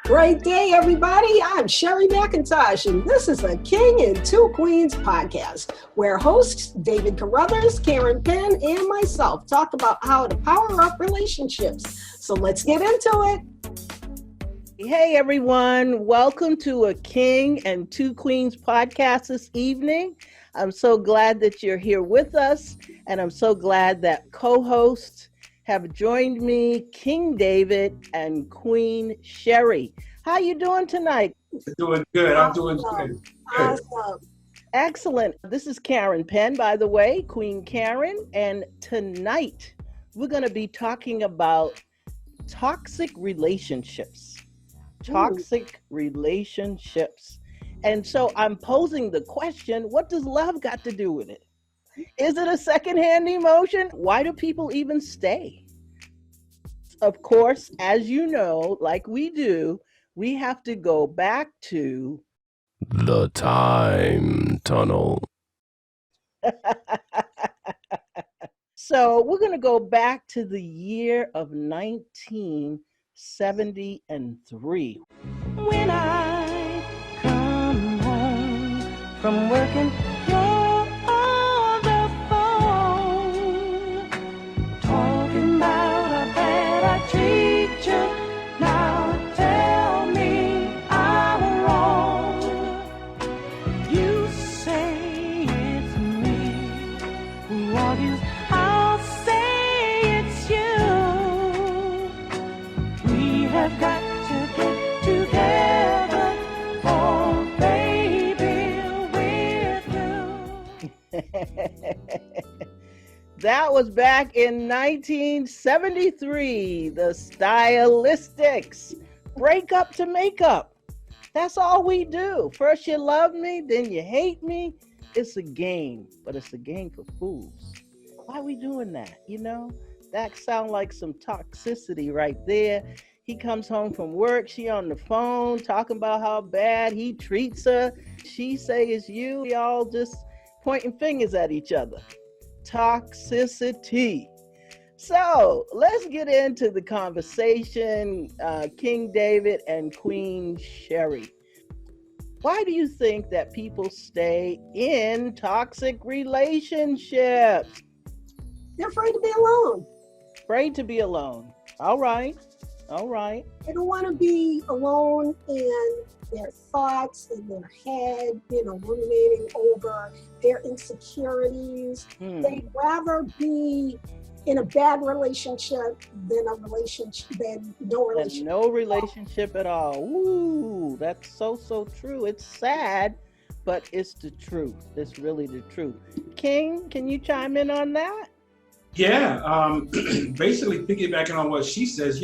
Great day, everybody. I'm Sherry McIntosh, and this is a King and Two Queens podcast, where hosts David Carruthers, Karen Penn, and myself talk about how to power up relationships. So let's get into it. Hey, everyone. Welcome to a King and Two Queens podcast this evening. I'm so glad that you're here with us, and I'm so glad that co-hosts have joined me, King David and Queen Sherry. How you doing tonight? Doing good. I'm doing good. Awesome. Excellent. This is Karen Penn, by the way, Queen Karen. And tonight we're going to be talking about toxic relationships. Toxic relationships. And so I'm posing the question, what does love got to do with it? Is it a secondhand emotion? Why do people even stay? Of course, as you know, like we do, we have to go back to the time tunnel. So we're going to go back to the year of 1973. When I come home from working, you're on the phone, talking about how bad I treat you. Now tell me I'm wrong. You say it's me who argues. I'll say it's you. We have got to get together, oh baby, with you. That was back in 1973, the Stylistics. Break up to make up. That's all we do. First you love me, then you hate me. It's a game, but it's a game for fools. Why are we doing that? You know, that sounds like some toxicity right there. He comes home from work, she on the phone talking about how bad he treats her. She say it's you. Y'all just pointing fingers at each other. Toxicity. So let's get into the conversation, King David and Queen Sherry. Why do you think that people stay in toxic relationships? They're afraid to be alone. Afraid to be alone. All right. They don't want to be alone in their thoughts, in their head, ruminating over their insecurities. They'd rather be in a bad relationship than no relationship. No relationship at all. Ooh, that's so true. It's sad, but it's the truth. It's really the truth. King, can you chime in on that? Yeah. Basically piggybacking on what she says,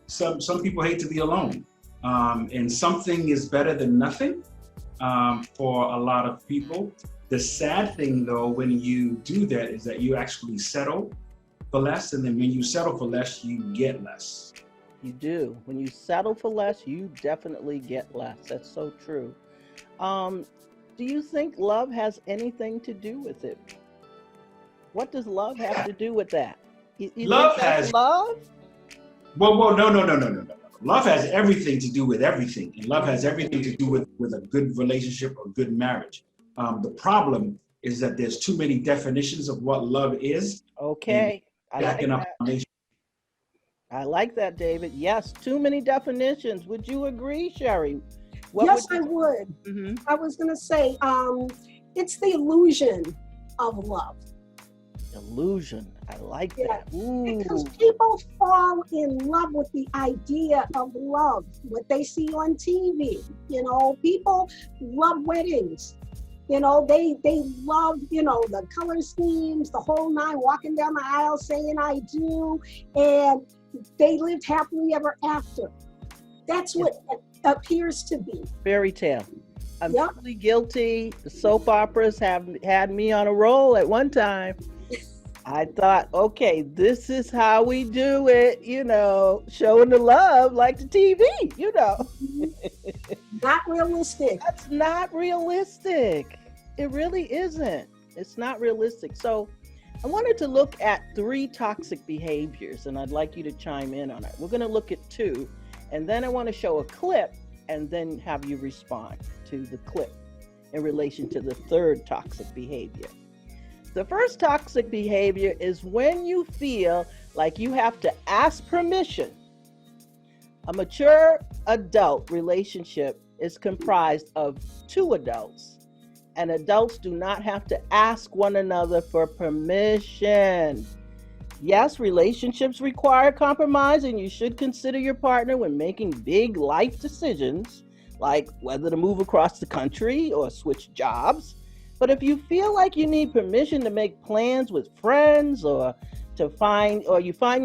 some people hate to be alone. And something is better than nothing for a lot of people. The sad thing, though, when you do that is that you actually settle for less. And then when you settle for less, you get less. You do. When you settle for less, you definitely get less. That's so true. Do you think love has anything to do with it? What does love have to do with that? You love think that's has love? Well, no. Love has everything to do with everything. And love has everything to do with a good relationship or good marriage. The problem is that there's too many definitions of what love is. Okay. I like that, David. Yes, too many definitions. Would you agree, Sherry? Yes, I would. Mm-hmm. I was going to say, it's the illusion of love. Illusion. I like that. Ooh. Because people fall in love with the idea of love, what they see on TV. People love weddings. They love, the color schemes, the whole nine, walking down the aisle saying I do, and they lived happily ever after. That's what it appears to be. Fairy tale. I'm totally guilty. The soap operas have had me on a roll at one time. I thought, okay, this is how we do it, showing the love like the TV, Not realistic. That's not realistic. It really isn't. It's not realistic. So I wanted to look at 3 toxic behaviors, and I'd like you to chime in on it. We're going to look at 2, And then I want to show a clip and then have you respond to the clip in relation to the third toxic behavior. The first toxic behavior is when you feel like you have to ask permission. A mature adult relationship is comprised of two adults, and adults do not have to ask one another for permission. Yes, relationships require compromise, and you should consider your partner when making big life decisions, like whether to move across the country or switch jobs. But if you feel like you need permission to make plans with friends or you find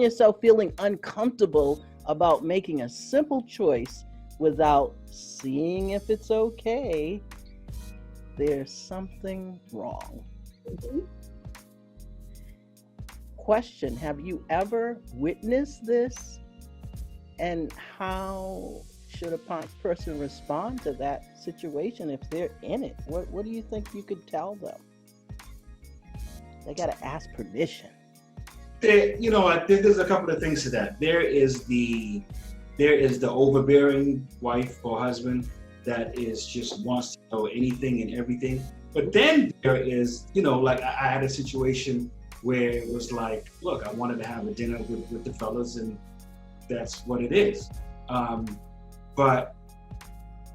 yourself feeling uncomfortable about making a simple choice without seeing if it's okay, there's something wrong. Mhm. Question, have you ever witnessed this? And how should a person respond to that situation if they're in it? What do you think you could tell them? They got to ask permission. There's a couple of things to that. There is the overbearing wife or husband that is just wants to know anything and everything. But then there is, like I had a situation where it was like, look, I wanted to have a dinner with the fellas, and that's what it is. But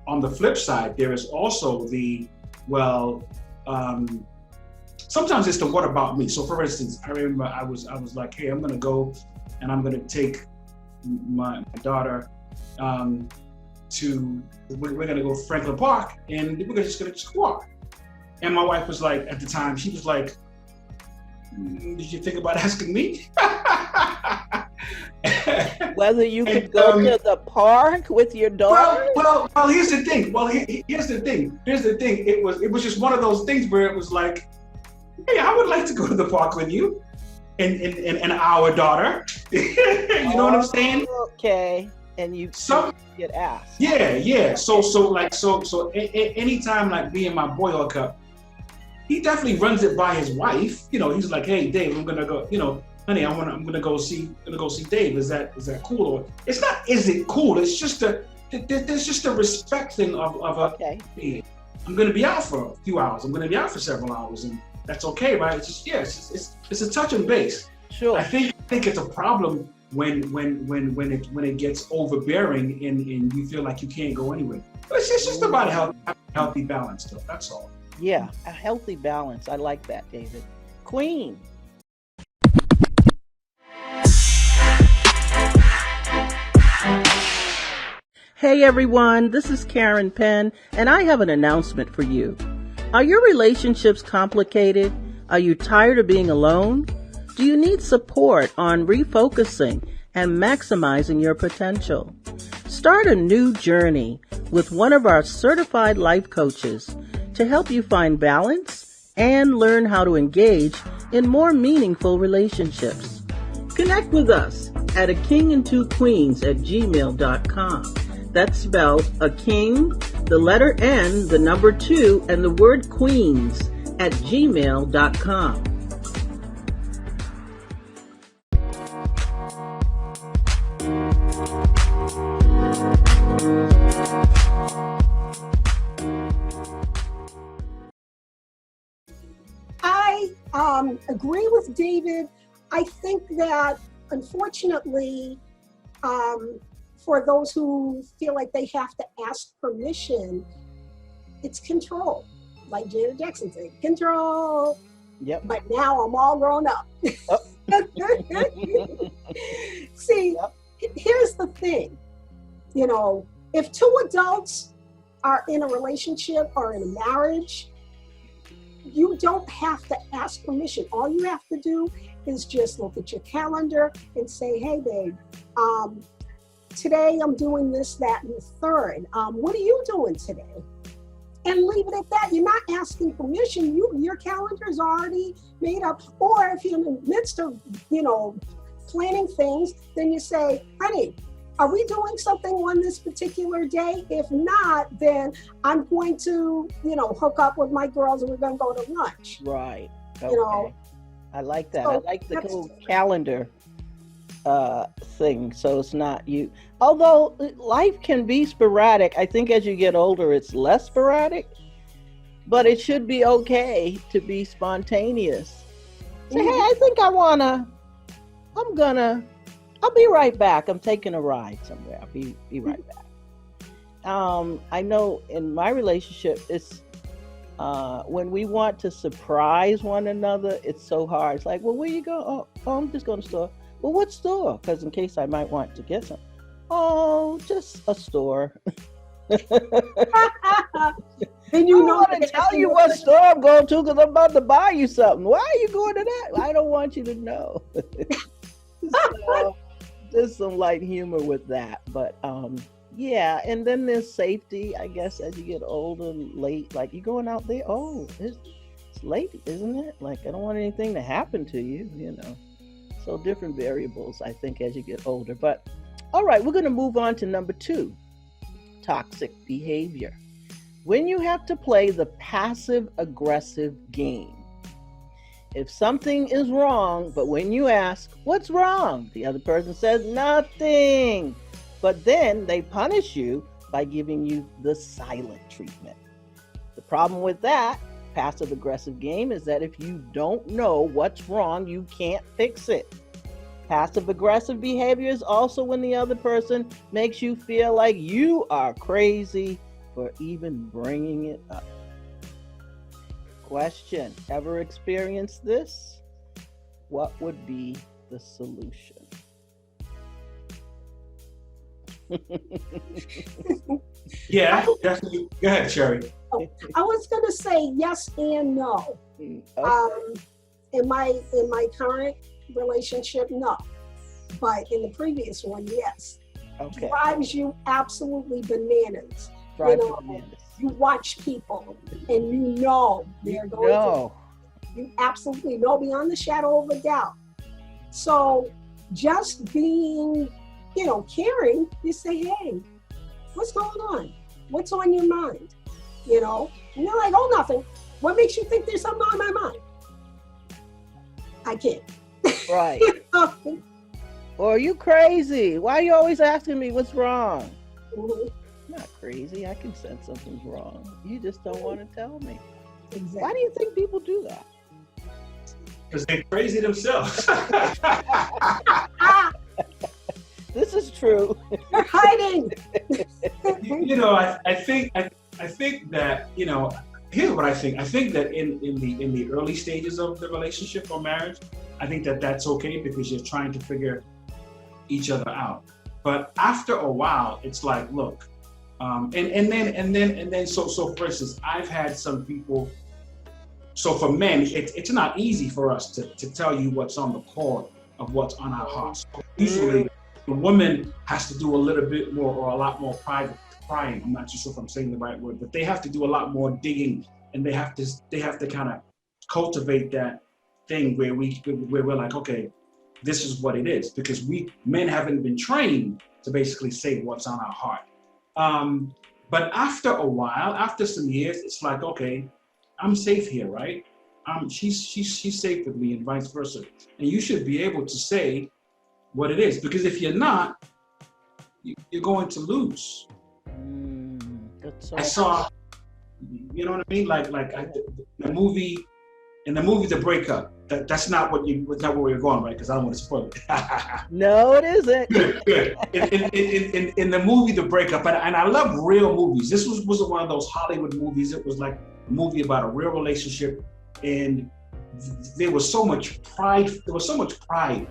on the flip side, there is also sometimes it's the what about me. So for instance, I remember I was like, hey, I'm gonna go and I'm gonna take my daughter we're gonna go to Franklin Park and we're just gonna walk. And my wife was like, at the time, she was like, did you think about asking me? Whether you could go to the park with your daughter? Well, here's the thing. Here's the thing. It was just one of those things where it was like, hey, I would like to go to the park with you and our daughter. You know what I'm saying? Okay. And you get asked. Yeah. So anytime like me and my boy hook up, he definitely runs it by his wife. He's like, hey, Dave, I'm gonna go. Honey, I'm gonna go see Dave. Is that cool? Or it's not. Is it cool? It's just there's just a respect thing of okay. Hey, I'm gonna be out for a few hours. I'm gonna be out for several hours, and that's okay, right? It's just it's a touch and base. Sure. I think it's a problem when it gets overbearing and you feel like you can't go anywhere. But it's just about a healthy balance, though. That's all. Yeah, a healthy balance. I like that, David. Queen. Hey everyone, this is Karen Penn, and I have an announcement for you. Are your relationships complicated? Are you tired of being alone? Do you need support on refocusing and maximizing your potential? Start a new journey with one of our certified life coaches to help you find balance and learn how to engage in more meaningful relationships. Connect with us at akingandtwoqueens@gmail.com. That's spelled a king, the letter N, the number 2, and the word queens @gmail.com. I agree with David. I think that unfortunately, for those who feel like they have to ask permission, it's control. Like Janet Jackson said, control. Yep. But now I'm all grown up. Oh. See, here's the thing. If two adults are in a relationship or in a marriage, you don't have to ask permission. All you have to do is just look at your calendar and say, hey, babe, today I'm doing this, that, and the third. What are you doing today? And leave it at that. You're not asking permission. Your calendar is already made up. Or if you're in the midst of, planning things, then you say, honey, are we doing something on this particular day? If not, then I'm going to, hook up with my girls and we're going to go to lunch. Right. Okay. I like that. So I like the whole calendar thing, so it's not you. Although life can be sporadic, I think as you get older, it's less sporadic. But it should be okay to be spontaneous. Say, hey, I think I'll be right back. I'm taking a ride somewhere. I'll be right back. I know in my relationship, it's when we want to surprise one another, it's so hard. It's like, well, where you go? Oh, I'm just going to the store. Well, what store? Because in case I might want to get some. Oh, just a store. Then you I know want to tell you what store I'm going to because I'm about to buy you something. Why are you going to that? I don't want you to know. So, just some light humor with that. But yeah, and then there's safety, I guess, as you get older, late. Like you're going out there, oh, it's late, isn't it? Like I don't want anything to happen to you, you know. So different variables, I think, as you get older. But all right, we're going to move on to number 2, toxic behavior. When you have to play the passive-aggressive game. If something is wrong, but when you ask, what's wrong? The other person says, nothing. But then they punish you by giving you the silent treatment. The problem with that passive-aggressive game is that if you don't know what's wrong, you can't fix it. Passive-aggressive behavior is also when the other person makes you feel like you are crazy for even bringing it up. Question, ever experienced this? What would be the solution? Yeah, definitely. Go ahead, Sherry. I was going to say yes and no. Okay. In my current relationship, no. But in the previous one, yes. Okay. Drives you absolutely bananas. Drives you you know, bananas. You watch people and you know they're going to. You absolutely know beyond the shadow of a doubt. So just being, caring, you say, hey, what's going on? What's on your mind? And they're like, oh, nothing. What makes you think there's something on my mind? I can't. Right. Or are you crazy? Why are you always asking me what's wrong? Mm-hmm. I'm not crazy. I can sense something's wrong. You just don't want to tell me. Exactly. Why do you think people do that? Because they're crazy themselves. This is true. You're hiding. I think that, here's what I think. I think that in the early stages of the relationship or marriage, I think that that's okay because you're trying to figure each other out. But after a while, it's like, look, and then so for instance, I've had some people. So for men, it's not easy for us to tell you what's on the core of what's on our hearts. So usually, the woman has to do a little bit more or a lot more prying. I'm not too sure if I'm saying the right word, but they have to do a lot more digging, and they have to kind of cultivate that thing where we're like, okay, this is what it is, because men haven't been trained to basically say what's on our heart. But after a while, after some years, it's like, okay, I'm safe here, right? She's safe with me, and vice versa. And you should be able to say what it is, because if you're not, you're going to lose. I saw, you know what I mean? The movie, The Breakup. That's not where we're going, right? Because I don't want to spoil it. No, it isn't. in the movie The Breakup, and I love real movies. This wasn't one of those Hollywood movies. It was like a movie about a real relationship, and there was so much pride. There was so much pride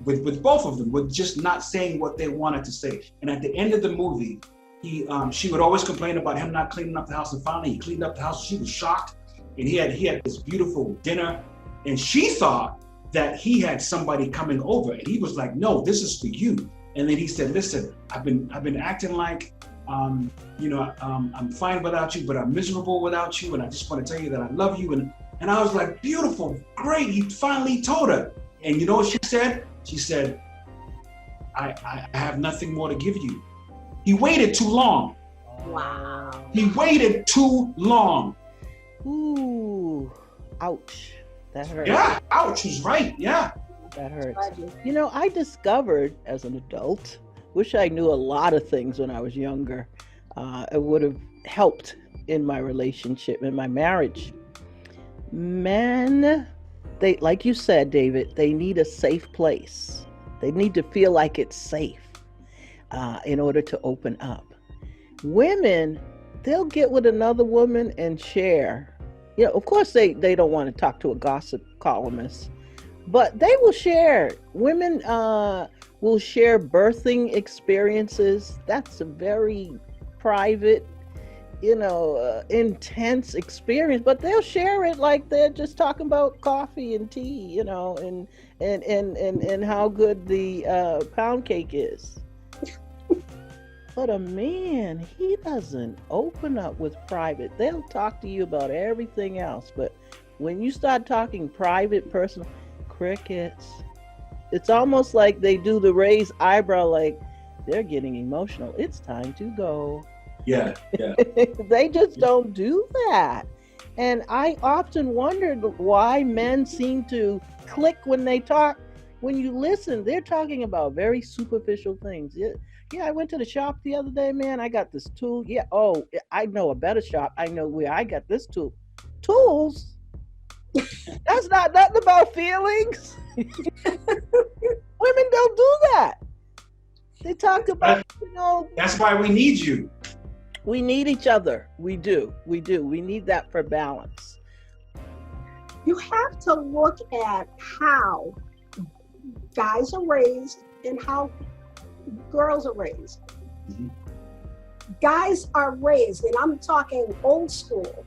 with both of them, with just not saying what they wanted to say. And at the end of the movie, she would always complain about him not cleaning up the house, and finally he cleaned up the house. She was shocked, and he had this beautiful dinner, and she thought that he had somebody coming over, and he was like, "No, this is for you." And then he said, "Listen, I've been acting like, I'm fine without you, but I'm miserable without you, and I just want to tell you that I love you." And I was like, "Beautiful, great." He finally told her, and you know what she said? She said, "I have nothing more to give you." He waited too long. Wow. He waited too long. Ooh, ouch. That hurt. Yeah, ouch, he's right, yeah. That hurts. Tragic. You know, I discovered as an adult, wish I knew a lot of things when I was younger. It would have helped in my relationship, in my marriage. Men, they, like you said, David, they need a safe place. They need to feel like it's safe in order to open up. Women, they'll get with another woman and share. You know, of course, they don't want to talk to a gossip columnist, but they will share. Women will share birthing experiences. That's a very private, intense experience, but they'll share it like they're just talking about coffee and tea, and how good the pound cake is. But a man, he doesn't open up with private. They'll talk to you about everything else, but when you start talking private, personal, crickets. It's almost like they do the raised eyebrow, like they're getting emotional. It's time to go. Yeah. They just don't do that. And I often wondered why men seem to click when they talk. When you listen, they're talking about very superficial things. Yeah, I went to the shop the other day, man. I got this tool. Yeah, oh, I know a better shop. I know where I got this tool. Tools? That's not nothing about feelings. Women don't do that. They talk about, That's why we need you. we need each other. We do. We need that for balance. You have to look at how guys are raised and how girls are raised. Mhm. Guys are raised, and I'm talking old school.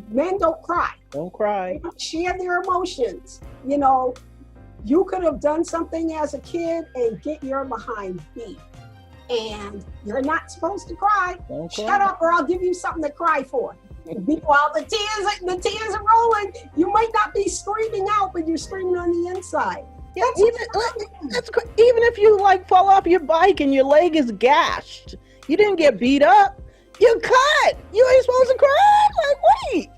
Men don't cry. Don't cry. They don't share their emotions. You could have done something as a kid and get your behind beat. And you're not supposed to cry. Don't Shut cry. up, or I'll give you something to cry for. Meanwhile, the tears are rolling. You might not be screaming out, but you're screaming on the inside. Yeah, even if you like fall off your bike and your leg is gashed, you didn't get beat up. You cut. You ain't supposed to cry. Like, wait.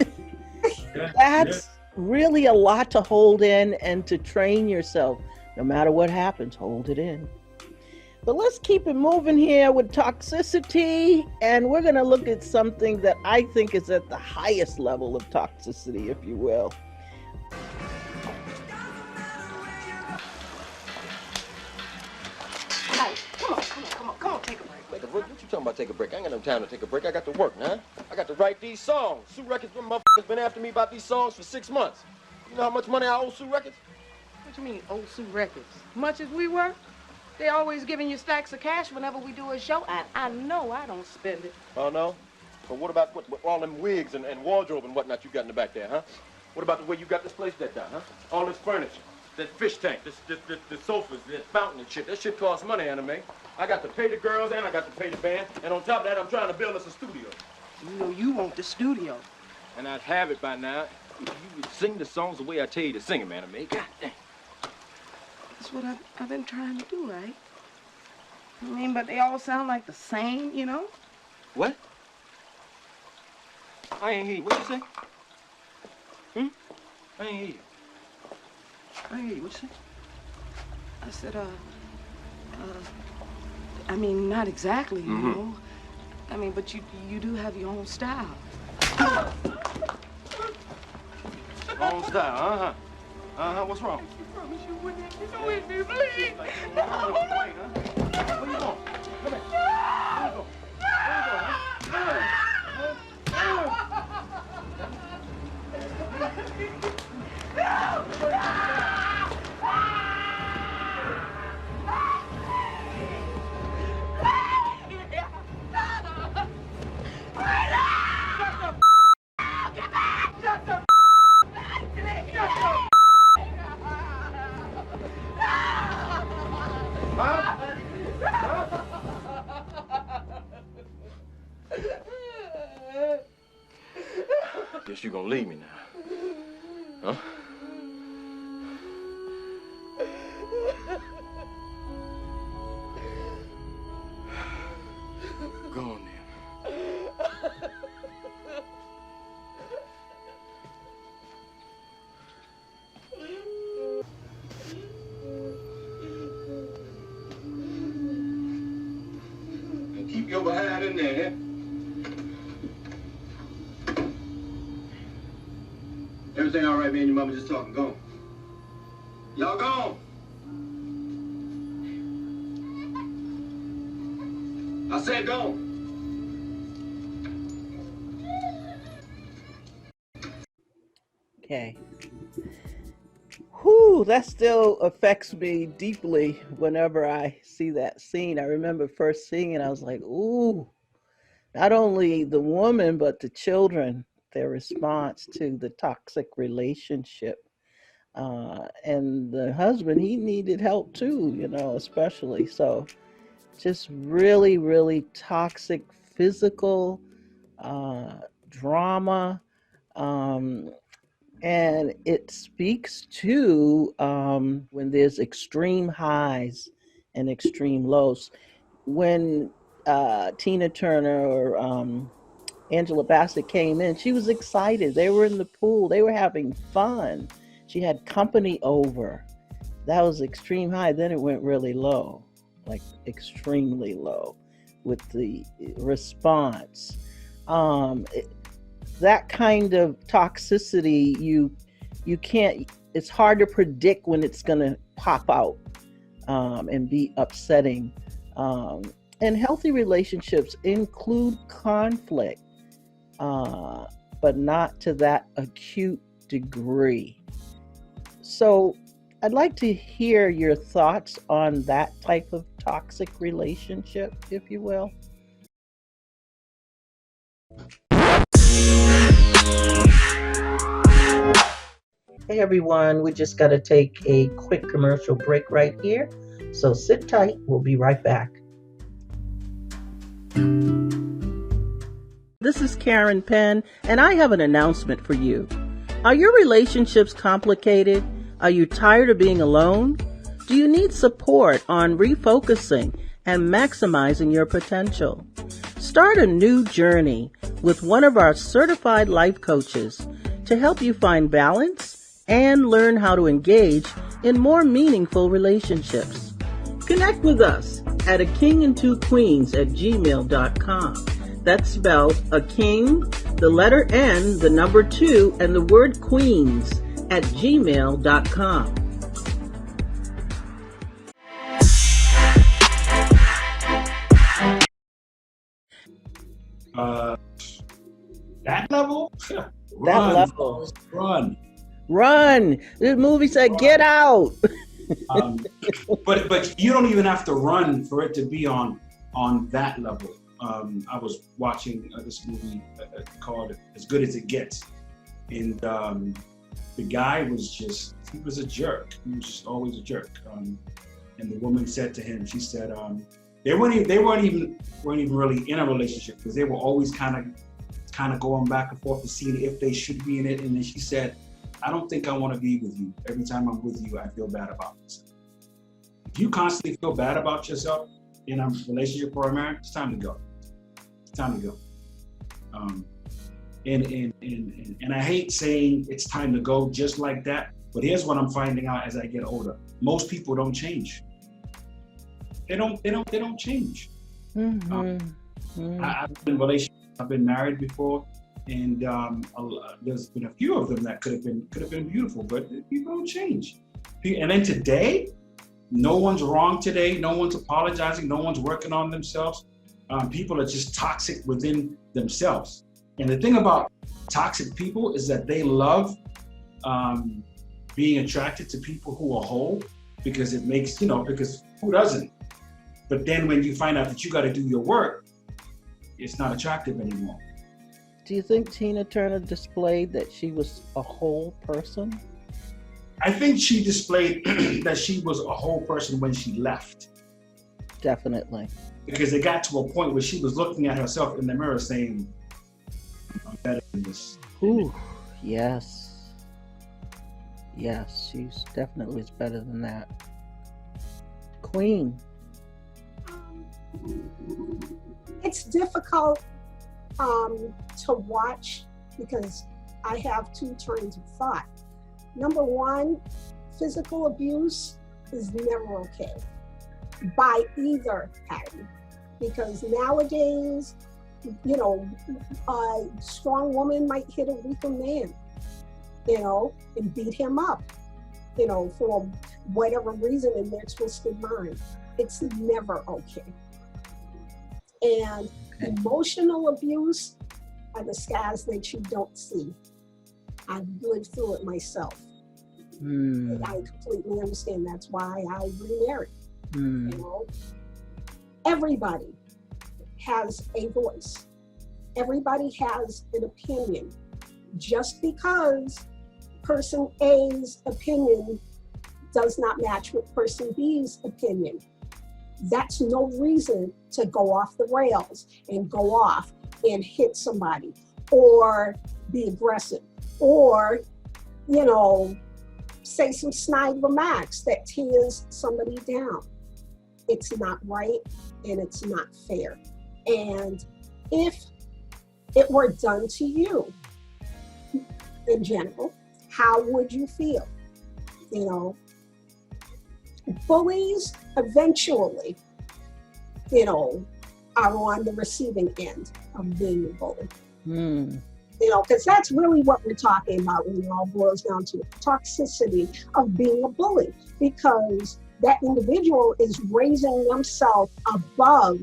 That's really a lot to hold in and to train yourself. No matter what happens, hold it in. But let's keep it moving here with toxicity, and we're going to look at something that I think is at the highest level of toxicity, if you will. Hey, come on, take a break. Take a break? What you talking about take a break? I ain't got no time to take a break. I got to work, man. I got to write these songs. Sue Records, them motherfuckers been after me about these songs for 6 months. You know how much money I owe Sue Records? What you mean, old Sue Records? Much as we work, they always giving you stacks of cash whenever we do a show. I know I don't spend it. Oh, no? But what about what all them wigs and wardrobe and whatnot you got in the back there, huh? What about the way you got this place decked out, huh? All this furniture, that fish tank, the sofas, this fountain and shit. That shit costs money, Anime. I got to pay the girls and I got to pay the band. And on top of that, I'm trying to build us a studio. You know you want the studio. And I'd have it by now. You would sing the songs the way I tell you to sing them, Anime. God dang. That's what I've been trying to do, right? I mean, but they all sound like the same, you know? What? I ain't hear you. What you say? I ain't hear you. I ain't hear you. What you say? I said, I mean, not exactly, you know? I mean, but you do have your own style. Wrong style, uh-huh. Uh-huh, what's wrong? I promise you wouldn't have to with me, please. Like, where you going? Come here. Where you going? Guess you gonna leave me now. Huh? Go on then. Keep your behind in there, huh? Everything all right, man? Your mama just talking. Go on. Y'all gone. I said go. Okay. Whew, that still affects me deeply whenever I see that scene. I remember first seeing it, I was like, ooh, not only the woman, but the children, their response to the toxic relationship. And the husband, he needed help too, especially. So just really, really toxic physical drama. Um, and it speaks to when there's extreme highs and extreme lows. When Tina Turner or Angela Bassett came in, she was excited. They were in the pool, they were having fun. She had company over. That was extreme high. Then it went really low, like extremely low with the response. That kind of toxicity, you can't, it's hard to predict when it's going to pop out and be upsetting. And healthy relationships include conflict, but not to that acute degree. So I'd like to hear your thoughts on that type of toxic relationship, if you will. Hey everyone, we just got to take a quick commercial break right here. So sit tight, we'll be right back. This is Karen Penn, and I have an announcement for you. Are your relationships complicated? Are you tired of being alone? Do you need support on refocusing and maximizing your potential? Start a new journey with one of our certified life coaches to help you find balance and learn how to engage in more meaningful relationships. Connect with us at akingandtwoqueens@gmail.com. That's spelled a king, the letter N, the number 2, and the word queens @gmail.com. That level? That Run, level. run. Run. This movie said, get out. But you don't even have to run for it to be on that level. I was watching this movie called As Good as It Gets, and the guy he was a jerk. He was just always a jerk. And the woman said to him, she said, they weren't even really in a relationship because they were always kind of going back and forth to see if they should be in it. And then she said, I don't think I want to be with you. Every time I'm with you, I feel bad about myself. If you constantly feel bad about yourself in a relationship or a marriage, it's time to go. It's time to go. And I hate saying it's time to go just like that, but here's what I'm finding out as I get older. Most people don't change. They don't change. Mm-hmm. I've been in relationships, I've been married before, and there's been a few of them that could have been beautiful, but people don't change. And then today, no one's wrong today. No one's apologizing. No one's working on themselves. People are just toxic within themselves. And the thing about toxic people is that they love being attracted to people who are whole, because it makes, because who doesn't? But then when you find out that you got to do your work, it's not attractive anymore. Do you think Tina Turner displayed that she was a whole person? I think she displayed that she was a whole person when she left. Definitely. Because it got to a point where she was looking at herself in the mirror saying, I'm better than this. Ooh, yes. Yes, she's definitely is better than that. Queen. It's difficult to watch because I have two trains of thought. Number one, physical abuse is never okay by either party. Because nowadays, you know, a strong woman might hit a weaker man, you know, and beat him up, you know, for whatever reason in their twisted mind. It's never okay. And emotional abuse are the scars that you don't see. I've lived through it myself. And I completely understand. That's why I remarried. You know, everybody has a voice. Everybody has an opinion. Just because person A's opinion does not match with person B's opinion, that's no reason to go off the rails and go off and hit somebody or be aggressive or, you know, say some snide remarks that tears somebody down. It's not right and it's not fair. And if it were done to you in general, how would you feel? You know, bullies eventually, you know, are on the receiving end of being a bully. You know, because that's really what we're talking about when it all boils down to it, the toxicity of being a bully, because that individual is raising themselves above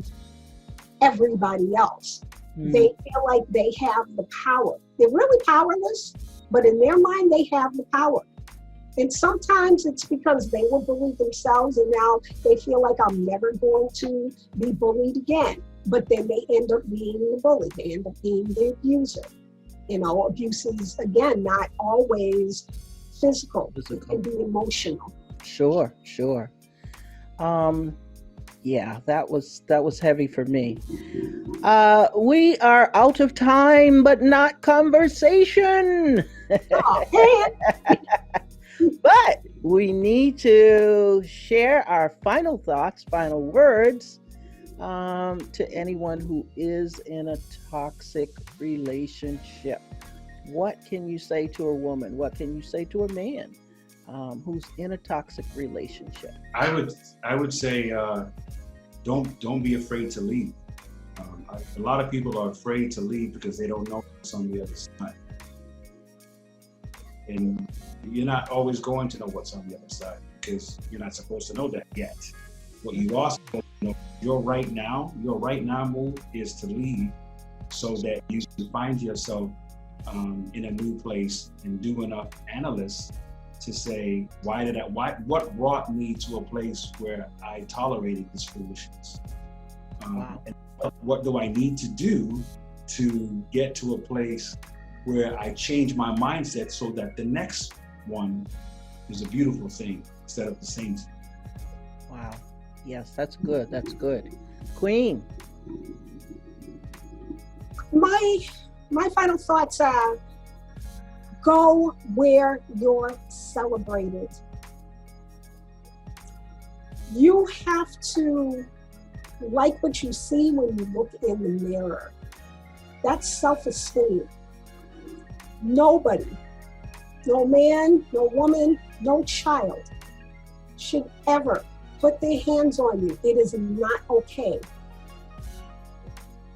everybody else. They feel like they have the power. They're really powerless, but in their mind, they have the power. And sometimes it's because they were bullied themselves and now they feel like I'm never going to be bullied again. But then they end up being the bully. They end up being the abuser. You know, abuse is, again, not always physical. It can be emotional. Sure. Yeah, that was heavy for me. We are out of time, but not conversation. But we need to share our final thoughts, final words to anyone who is in a toxic relationship. What can you say to a woman? What can you say to a man who's in a toxic relationship? I would say don't be afraid to leave. A lot of people are afraid to leave because they don't know what's on the other side. And you're not always going to know what's on the other side because you're not supposed to know that yet. What you are supposed to know, your right now move is to leave so that you can find yourself in a new place and do enough analysis to say, what brought me to a place where I tolerated this foolishness? And what do I need to do to get to a place where I change my mindset so that the next one is a beautiful thing instead of the same thing? Wow. Yes, that's good. Queen. My final thoughts are, go where you're celebrated. You have to like what you see when you look in the mirror. That's self-esteem. Nobody, no man, no woman, no child should ever put their hands on you. It is not okay.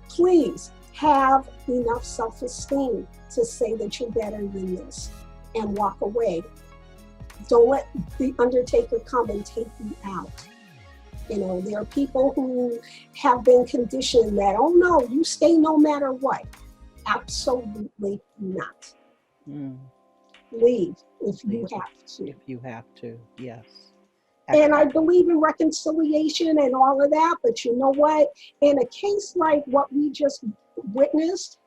Please have enough self-esteem to say that you're better than this and walk away. Don't let the undertaker come and take you out. You know, there are people who have been conditioned that, oh no, you stay no matter what. Absolutely not. Leave if you have to. If you have to, yes. And I believe in reconciliation and all of that, but you know what? In a case like what we just witnessed,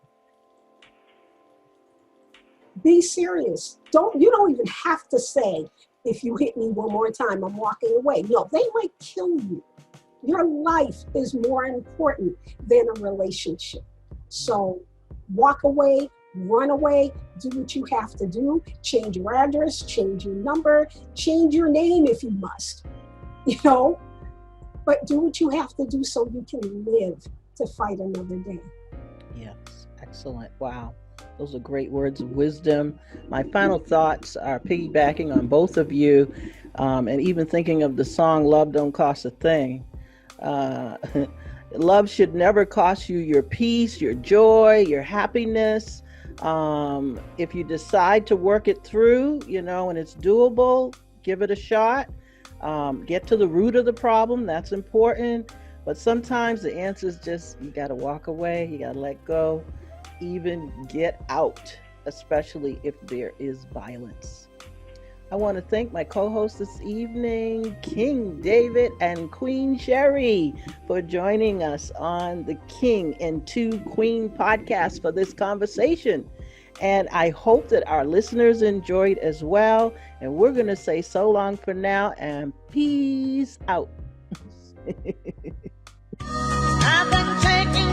be serious. You don't even have to say, if you hit me one more time, I'm walking away. No, they might kill you. Your life is more important than a relationship. So walk away, run away, do what you have to do, change your address, change your number, change your name if you must, you know, but do what you have to do so you can live to fight another day. Yes, excellent. Wow. Those are great words of wisdom. My final thoughts are piggybacking on both of you, and even thinking of the song Love Don't Cost a Thing. Love should never cost you your peace, your joy, your happiness. If you decide to work it through, and it's doable, give it a shot. Get to the root of the problem. That's important. But sometimes the answer is just, you got to walk away. You got to let go, even get out, especially if there is violence. I want to thank my co-hosts this evening, King David and Queen Sherry, for joining us on the King and Two Queen podcast for this conversation. And I hope that our listeners enjoyed as well. And we're going to say so long for now and peace out. I've been taking